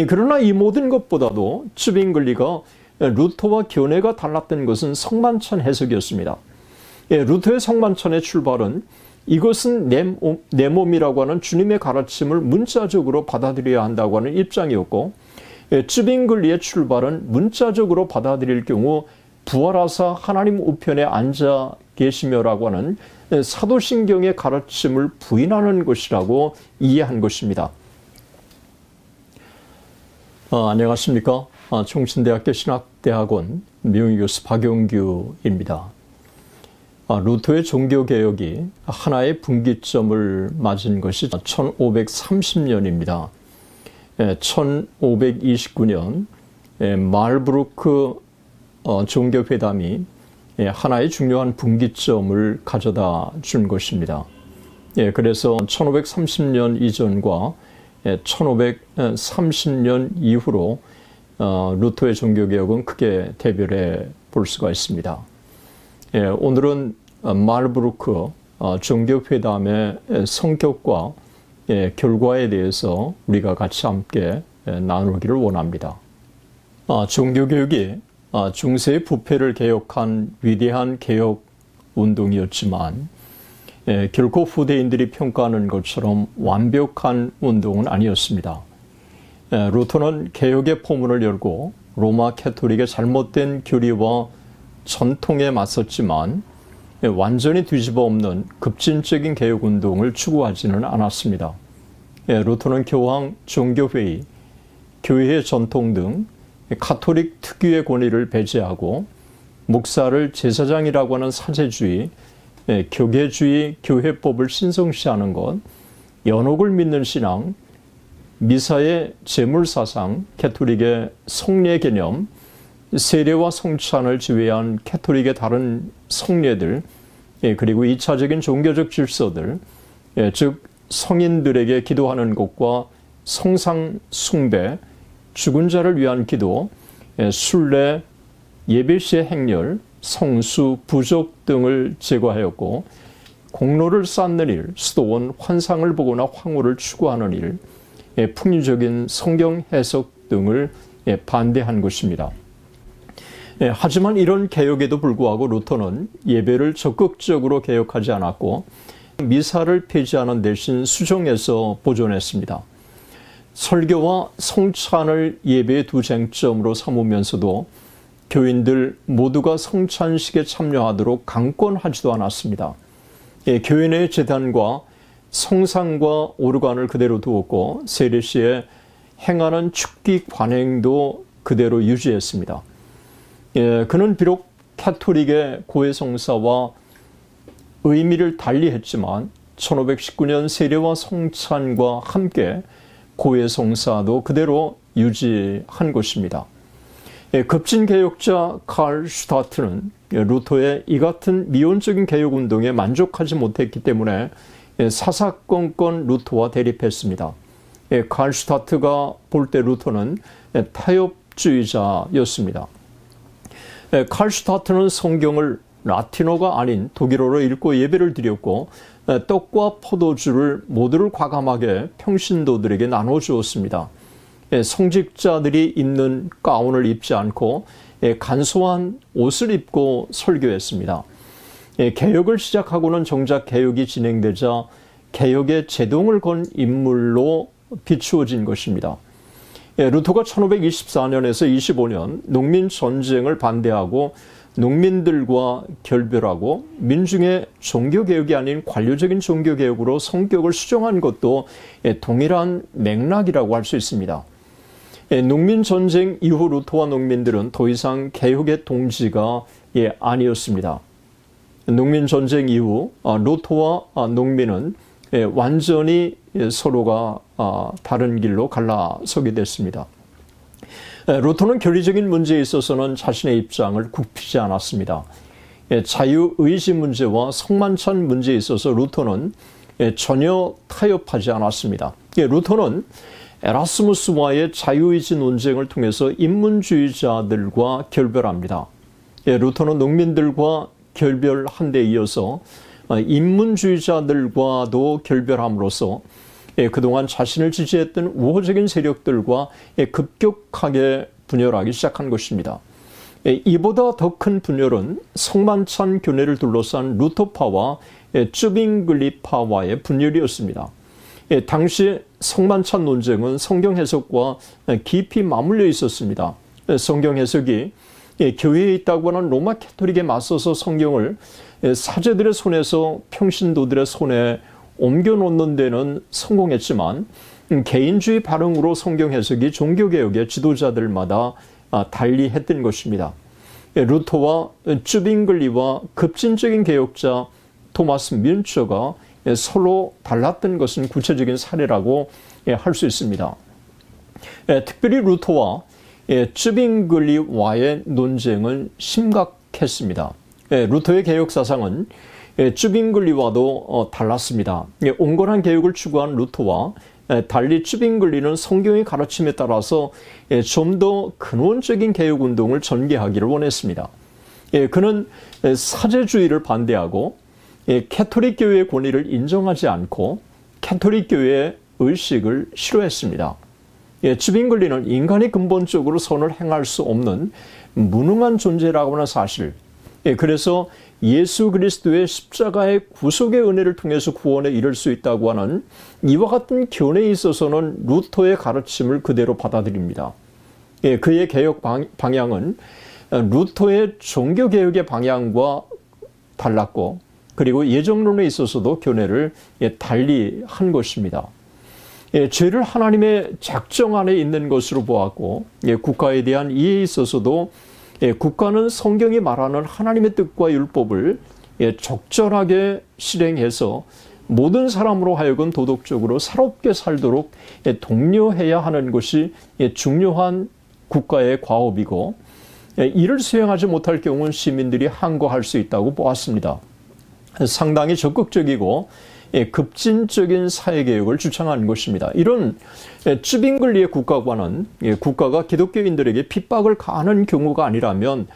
그러나 이 모든 것보다도 츠빙글리가 루터와 견해가 달랐던 것은 성만찬 해석이었습니다. 루터의 성만찬의 출발은 이것은 내 몸이라고 하는 주님의 가르침을 문자적으로 받아들여야 한다고 하는 입장이었고, 츠빙글리의 출발은 문자적으로 받아들일 경우 부활하사 하나님 우편에 앉아 계시며라고 하는 사도신경의 가르침을 부인하는 것이라고 이해한 것입니다. 안녕하십니까. 총신대학교 신학대학원 명의교수 박용규입니다. 루터의 종교개혁이 하나의 분기점을 맞은 것이 1530년입니다. 1529년 말부르크 종교회담이 하나의 중요한 분기점을 가져다 준 것입니다. 그래서 1530년 이전과 1530년 이후로 루터의 종교개혁은 크게 대별해 볼 수가 있습니다. 오늘은 말부르크 종교회담의 성격과 결과에 대해서 우리가 같이 함께 나누기를 원합니다. 종교개혁이 중세의 부패를 개혁한 위대한 개혁 운동이었지만 결코 후대인들이 평가하는 것처럼 완벽한 운동은 아니었습니다. 루터는 개혁의 포문을 열고 로마 캐토릭의 잘못된 교리와 전통에 맞섰지만 완전히 뒤집어 엎는 급진적인 개혁 운동을 추구하지는 않았습니다. 루터는 교황, 종교회의, 교회의 전통 등 가톨릭 특유의 권위를 배제하고 목사를 제사장이라고 하는 사제주의, 교계주의, 교회법을 신성시하는 것, 연옥을 믿는 신앙, 미사의 제물사상, 캐토릭의 성례 개념, 세례와 성찬을 지배한 캐토릭의 다른 성례들, 그리고 2차적인 종교적 질서들, 즉 성인들에게 기도하는 것과 성상 숭배, 죽은 자를 위한 기도, 순례, 예배시의 행렬, 성수, 부족 등을 제거하였고, 공로를 쌓는 일, 수도원, 환상을 보거나 황후를 추구하는 일, 풍류적인 성경 해석 등을 반대한 것입니다. 하지만 이런 개혁에도 불구하고 루터는 예배를 적극적으로 개혁하지 않았고 미사를 폐지하는 대신 수정해서 보존했습니다. 설교와 성찬을 예배의 두 쟁점으로 삼으면서도 교인들 모두가 성찬식에 참여하도록 강권하지도 않았습니다. 교회 내 제단과 성상과 오르간을 그대로 두었고 세례 시에 행하는 축기 관행도 그대로 유지했습니다. 그는 비록 캐토릭의 고해성사와 의미를 달리했지만 1519년 세례와 성찬과 함께 고해성사도 그대로 유지한 것입니다. 급진개혁자 칼 슈타트는 루터의 이 같은 미온적인 개혁운동에 만족하지 못했기 때문에 사사건건 루터와 대립했습니다. 칼 슈타트가 볼 때 루터는 타협주의자였습니다. 칼 슈타트는 성경을 라틴어가 아닌 독일어로 읽고 예배를 드렸고 떡과 포도주를 모두를 과감하게 평신도들에게 나눠주었습니다. 성직자들이 입는 가운을 입지 않고 간소한 옷을 입고 설교했습니다. 개혁을 시작하고는 정작 개혁이 진행되자 개혁의 제동을 건 인물로 비추어진 것입니다. 루터가 1524년에서 25년 농민 전쟁을 반대하고 농민들과 결별하고 민중의 종교개혁이 아닌 관료적인 종교개혁으로 성격을 수정한 것도 동일한 맥락이라고 할 수 있습니다. 농민전쟁 이후 루터와 농민들은 더 이상 개혁의 동지가 아니었습니다. 농민전쟁 이후 루터와 농민은 완전히 서로가 다른 길로 갈라서게 됐습니다. 루터는 교리적인 문제에 있어서는 자신의 입장을 굽히지 않았습니다. 자유의지 문제와 성만찬 문제에 있어서 루터는 전혀 타협하지 않았습니다. 루터는 에라스무스와의 자유의지 논쟁을 통해서 인문주의자들과 결별합니다. 루터는 농민들과 결별한 데 이어서 인문주의자들과도 결별함으로써 그동안 자신을 지지했던 우호적인 세력들과 급격하게 분열하기 시작한 것입니다. 이보다 더 큰 분열은 성만찬 교내를 둘러싼 루터파와 쯔빙글리파와의 분열이었습니다. 당시 성만찬 논쟁은 성경 해석과 깊이 맞물려 있었습니다. 성경 해석이 교회에 있다고 하는 로마 캐토릭에 맞서서 성경을 사제들의 손에서 평신도들의 손에 옮겨놓는 데는 성공했지만 개인주의 발흥으로 성경 해석이 종교개혁의 지도자들마다 달리 했던 것입니다. 루터와 쯔빙글리와 급진적인 개혁자 토마스 뮌처가 서로 달랐던 것은 구체적인 사례라고 할 수 있습니다. 특별히 루터와 쯔빙글리와의 논쟁은 심각했습니다. 루터의 개혁 사상은 쯔빙글리와도 달랐습니다. 온건한 개혁을 추구한 루터와 달리 쯔빙글리는 성경의 가르침에 따라서 좀 더 근원적인 개혁 운동을 전개하기를 원했습니다. 그는 사제주의를 반대하고 캐토릭 교회의 권위를 인정하지 않고 캐토릭 교회의 의식을 싫어했습니다. 쯔빙글리는 인간이 근본적으로 선을 행할 수 없는 무능한 존재라고 하는 사실, 그래서 예수 그리스도의 십자가의 구속의 은혜를 통해서 구원에 이를 수 있다고 하는 이와 같은 견해에 있어서는 루터의 가르침을 그대로 받아들입니다. 그의 개혁 방향은 루터의 종교개혁의 방향과 달랐고, 그리고 예정론에 있어서도 견해를 달리 한 것입니다. 죄를 하나님의 작정 안에 있는 것으로 보았고, 국가에 대한 이해에 있어서도 국가는 성경이 말하는 하나님의 뜻과 율법을 적절하게 실행해서 모든 사람으로 하여금 도덕적으로 사롭게 살도록 독려해야 하는 것이 중요한 국가의 과업이고, 이를 수행하지 못할 경우는 시민들이 항거할 수 있다고 보았습니다. 상당히 적극적이고 급진적인 사회개혁을 주창한 것입니다. 이런 쯔빙글리의 국가관은 국가가 기독교인들에게 핍박을 가하는 경우가 아니라면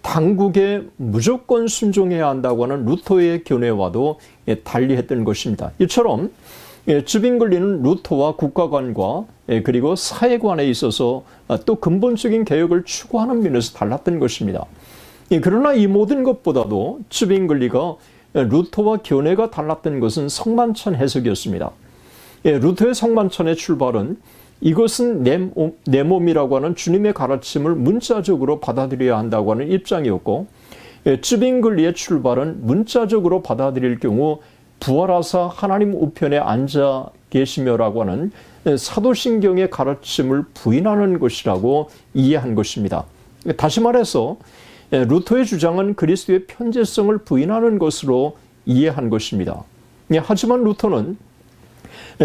당국에 무조건 순종해야 한다고 하는 루터의 견해와도 달리했던 것입니다. 이처럼 쯔빙글리는 루터와 국가관과 그리고 사회관에 있어서 또 근본적인 개혁을 추구하는 면에서 달랐던 것입니다. 그러나 이 모든 것보다도 쯔빙글리가 루터와 견해가 달랐던 것은 성만찬 해석이었습니다. 루터의 성만찬의 출발은 이것은 내 몸이라고 하는 주님의 가르침을 문자적으로 받아들여야 한다고 하는 입장이었고, 쯔빙글리의 출발은 문자적으로 받아들일 경우 부활하사 하나님 우편에 앉아 계시며라고 하는 사도신경의 가르침을 부인하는 것이라고 이해한 것입니다. 다시 말해서 루터의 주장은 그리스도의 편재성을 부인하는 것으로 이해한 것입니다. 하지만 루터는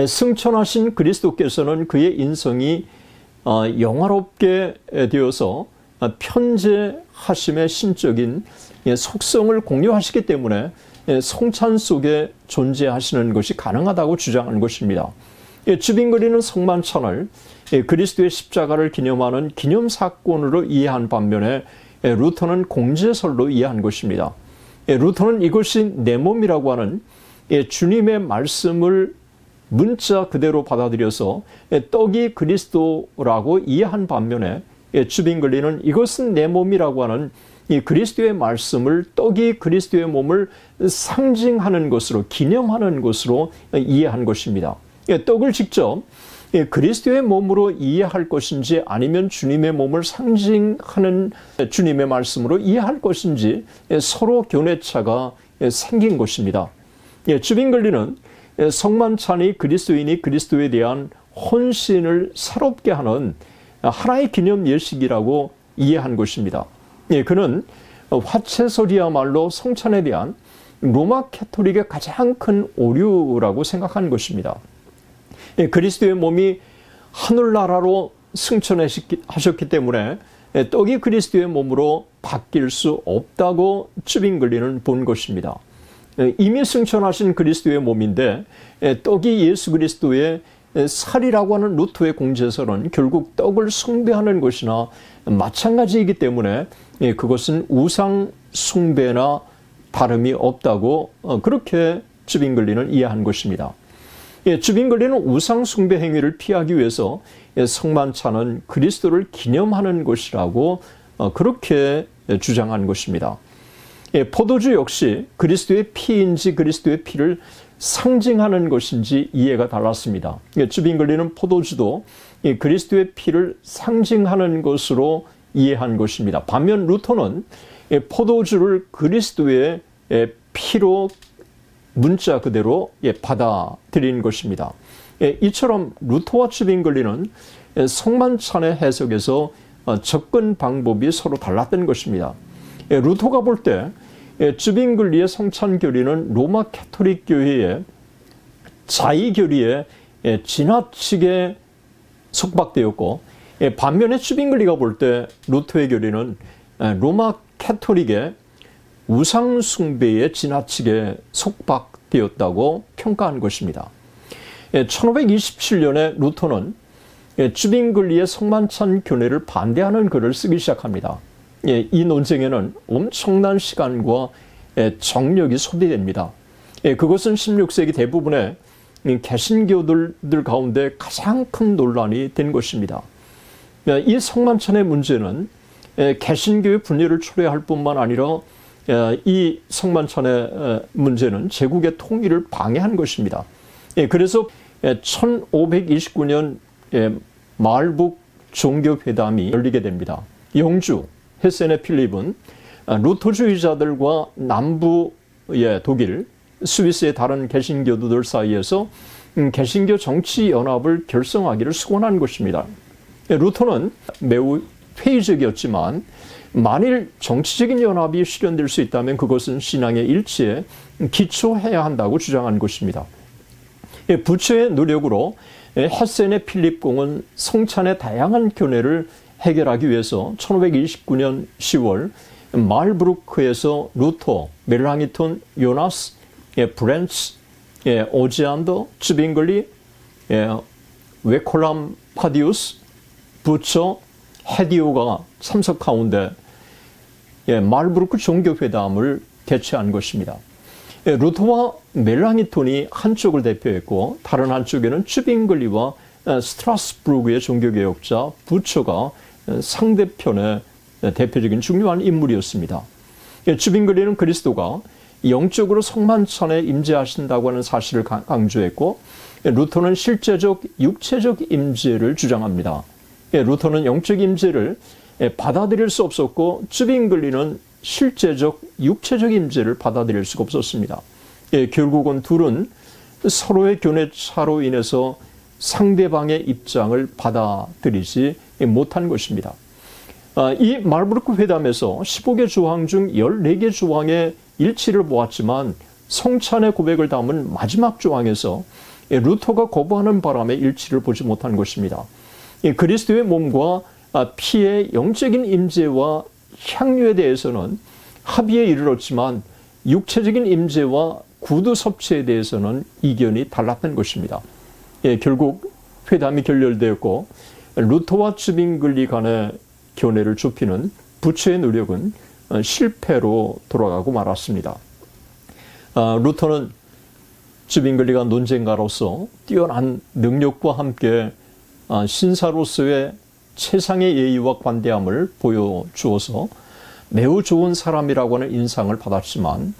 승천하신 그리스도께서는 그의 인성이 영화롭게 되어서 편재하심의 신적인 속성을 공유하시기 때문에 성찬 속에 존재하시는 것이 가능하다고 주장한 것입니다. 쯔빙글리는 성만찬을 그리스도의 십자가를 기념하는 기념사건으로 이해한 반면에 루터는 공제설로 이해한 것입니다. 루터는 이것이 내 몸이라고 하는 주님의 말씀을 문자 그대로 받아들여서 떡이 그리스도라고 이해한 반면에 쯔빙글리는 이것은 내 몸이라고 하는 이 그리스도의 말씀을 떡이 그리스도의 몸을 상징하는 것으로, 기념하는 것으로 이해한 것입니다. 떡을 직접 그리스도의 몸으로 이해할 것인지 아니면 주님의 몸을 상징하는 주님의 말씀으로 이해할 것인지 서로 견해차가 생긴 것입니다. 쯔빙글리는 성만찬이 그리스도인이 그리스도에 대한 헌신을 새롭게 하는 하나의 기념 예식이라고 이해한 것입니다. 그는 화채설이야말로 성찬에 대한 로마 캐토릭의 가장 큰 오류라고 생각한 것입니다. 그리스도의 몸이 하늘나라로 승천하셨기 때문에 떡이 그리스도의 몸으로 바뀔 수 없다고 쯔빙글리는 본 것입니다. 이미 승천하신 그리스도의 몸인데 떡이 예수 그리스도의 살이라고 하는 루터의 공제설은 결국 떡을 숭배하는 것이나 마찬가지이기 때문에 그것은 우상 숭배나 다름이 없다고 그렇게 쯔빙글리는 이해한 것입니다. 쯔빙글리는 우상 숭배 행위를 피하기 위해서 성만찬은 그리스도를 기념하는 것이라고 그렇게 주장한 것입니다. 포도주 역시 그리스도의 피인지 그리스도의 피를 상징하는 것인지 이해가 달랐습니다. 쯔빙글리는 포도주도 그리스도의 피를 상징하는 것으로 이해한 것입니다. 반면 루터는 포도주를 그리스도의 피로 문자 그대로 받아들인 것입니다. 이처럼 루터와 쯔빙글리는 성만찬의 해석에서 접근 방법이 서로 달랐던 것입니다. 루터가 볼 때 쯔빙글리의 성찬 교리는 로마 캐토릭 교회의 자의 교리에 지나치게 속박되었고, 반면에 쯔빙글리가 볼 때 루터의 교리는 로마 캐토릭의 우상 숭배에 지나치게 속박되었다고 평가한 것입니다. 1527년에 루터는 쯔빙글리의 성만찬 교례를 반대하는 글을 쓰기 시작합니다. 이 논쟁에는 엄청난 시간과 정력이 소비됩니다. 그것은 16세기 대부분의 개신교들 가운데 가장 큰 논란이 된 것입니다. 이 성만찬의 문제는 개신교의 분열을 초래할 뿐만 아니라 이 성만찬의 문제는 제국의 통일을 방해한 것입니다. 그래서 1529년 말북 종교회담이 열리게 됩니다. 영주 헤센의 필립은 루터주의자들과 남부의 독일, 스위스의 다른 개신교도들 사이에서 개신교 정치연합을 결성하기를 수건한 것입니다. 루터는 매우 회의적이었지만 만일 정치적인 연합이 실현될 수 있다면 그것은 신앙의 일치에 기초해야 한다고 주장한 것입니다. 부처의 노력으로 헤센의 필립 공은 성찬의 다양한 견해를 해결하기 위해서 1529년 10월 말부르크에서 루터, 멜랑이톤, 요나스, 브렌츠, 오지안더, 쯔빙글리, 웨콜람 파디우스, 부처, 헤디오가 참석 가운데 말부르크 종교회담을 개최한 것입니다. 루터와 멜랑이톤이 한쪽을 대표했고 다른 한쪽에는 쯔빙글리와 스트라스부르크의 종교개혁자 부처가 상대편의 대표적인 중요한 인물이었습니다. 쯔빙글리는 그리스도가 영적으로 성만찬에 임재하신다고 하는 사실을 강조했고 루터는 실제적 육체적 임재를 주장합니다. 루터는 영적 임재를 받아들일 수 없었고 쯔빙글리는 실제적 육체적 임재를 받아들일 수가 없었습니다. 결국은 둘은 서로의 교내 차로 인해서 상대방의 입장을 받아들이지 못한 것입니다. 이 말부르크 회담에서 15개 조항 중 14개 조항의 일치를 보았지만 성찬의 고백을 담은 마지막 조항에서 루터가 거부하는 바람에 일치를 보지 못한 것입니다. 그리스도의 몸과 피의 영적인 임재와 향유에 대해서는 합의에 이르렀지만 육체적인 임재와 구두 섭취에 대해서는 이견이 달랐던 것입니다. 결국 회담이 결렬되었고 루터와 쯔빙글리 간의 견해를 좁히는 부처의 노력은 실패로 돌아가고 말았습니다. 루터는 쯔빙글리가 논쟁가로서 뛰어난 능력과 함께 신사로서의 최상의 예의와 관대함을 보여주어서 매우 좋은 사람이라고 하는 인상을 받았지만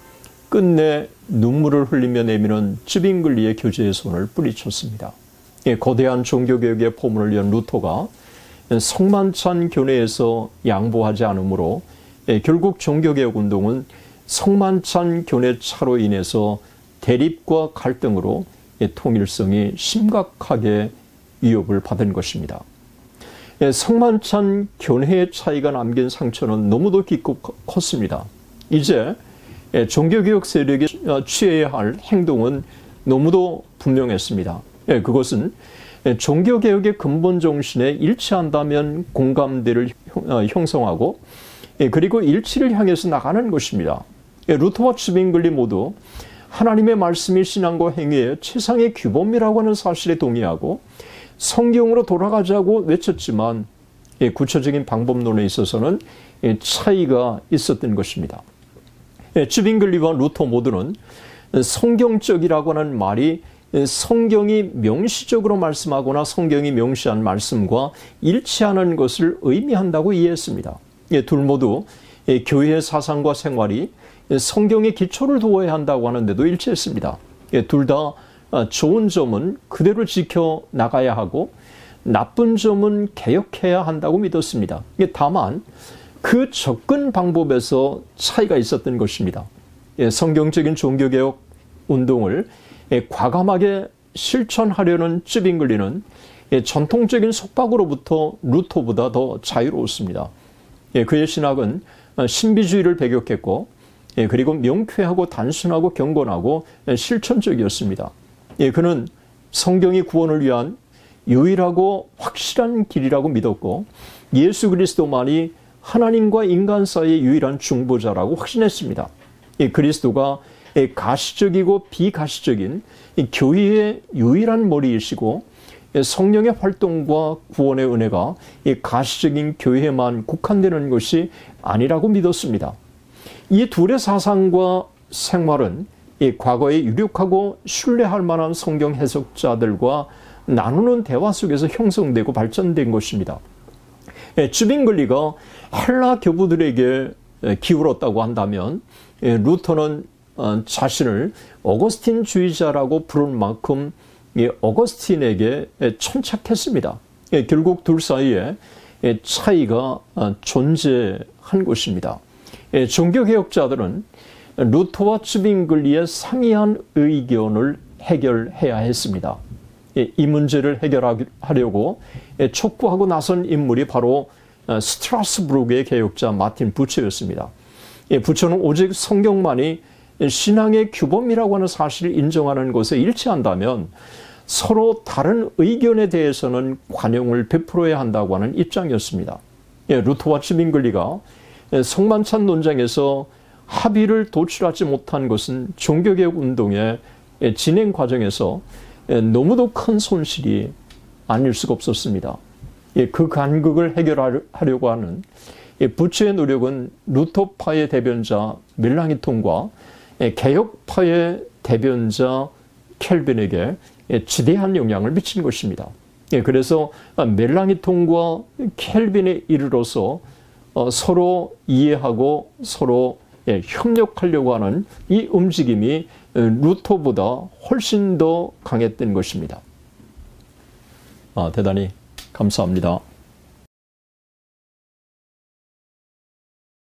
끝내 눈물을 흘리며 내미는 쯔빙글리의 교제의 손을 뿌리쳤습니다. 거대한 종교개혁의 포문을 연 루터가 성만찬 교내에서 양보하지 않으므로 결국 종교개혁 운동은 성만찬 교내 차로 인해서 대립과 갈등으로 통일성이 심각하게 위협을 받은 것입니다. 성만찬 견해의 차이가 남긴 상처는 너무도 깊고 컸습니다. 이제 종교개혁 세력이 취해야 할 행동은 너무도 분명했습니다. 그것은 종교개혁의 근본 정신에 일치한다면 공감대를 형성하고 그리고 일치를 향해서 나가는 것입니다. 루터와 쯔빙글리 모두 하나님의 말씀이 신앙과 행위의 최상의 규범이라고 하는 사실에 동의하고 성경으로 돌아가자고 외쳤지만 구체적인 방법론에 있어서는 차이가 있었던 것입니다. 쯔빙글리와 루터 모두는 성경적이라고 하는 말이 성경이 명시적으로 말씀하거나 성경이 명시한 말씀과 일치하는 것을 의미한다고 이해했습니다. 둘 모두 교회의 사상과 생활이 성경의 기초를 두어야 한다고 하는데도 일치했습니다. 둘 다 좋은 점은 그대로 지켜 나가야 하고 나쁜 점은 개혁해야 한다고 믿었습니다. 다만 그 접근 방법에서 차이가 있었던 것입니다. 성경적인 종교개혁 운동을 과감하게 실천하려는 쯔빙글리는 전통적인 속박으로부터 루터보다 더 자유로웠습니다. 그의 신학은 신비주의를 배격했고 그리고 명쾌하고 단순하고 경건하고 실천적이었습니다. 그는 성경이 구원을 위한 유일하고 확실한 길이라고 믿었고 예수 그리스도만이 하나님과 인간 사이의 유일한 중보자라고 확신했습니다. 그리스도가 가시적이고 비가시적인 교회의 유일한 머리이시고 성령의 활동과 구원의 은혜가 가시적인 교회에만 국한되는 것이 아니라고 믿었습니다. 이 둘의 사상과 생활은 과거에 유력하고 신뢰할 만한 성경 해석자들과 나누는 대화 속에서 형성되고 발전된 것입니다. 쯔빙글리가 헬라 교부들에게 기울었다고 한다면 루터는 자신을 어거스틴주의자라고 부른 만큼 어거스틴에게 천착했습니다. 결국 둘 사이에 차이가 존재한 것입니다. 종교개혁자들은 루터와 쯔빙글리의 상이한 의견을 해결해야 했습니다. 이 문제를 해결하려고 촉구하고 나선 인물이 바로 스트라스부르크의 개혁자 마틴 부처였습니다. 부처는 오직 성경만이 신앙의 규범이라고 하는 사실을 인정하는 것에 일치한다면 서로 다른 의견에 대해서는 관용을 베풀어야 한다고 하는 입장이었습니다. 루터와 쯔빙글리가 성만찬 논쟁에서 합의를 도출하지 못한 것은 종교개혁 운동의 진행 과정에서 너무도 큰 손실이 아닐 수가 없었습니다. 그 간극을 해결하려고 하는 부처의 노력은 루터파의 대변자 멜랑이톤과 개혁파의 대변자 켈빈에게 지대한 영향을 미친 것입니다. 그래서 멜랑이톤과 켈빈에 이르러서 서로 이해하고 서로 협력하려고 하는 이 움직임이 루터보다 훨씬 더 강했던 것입니다. 대단히 감사합니다.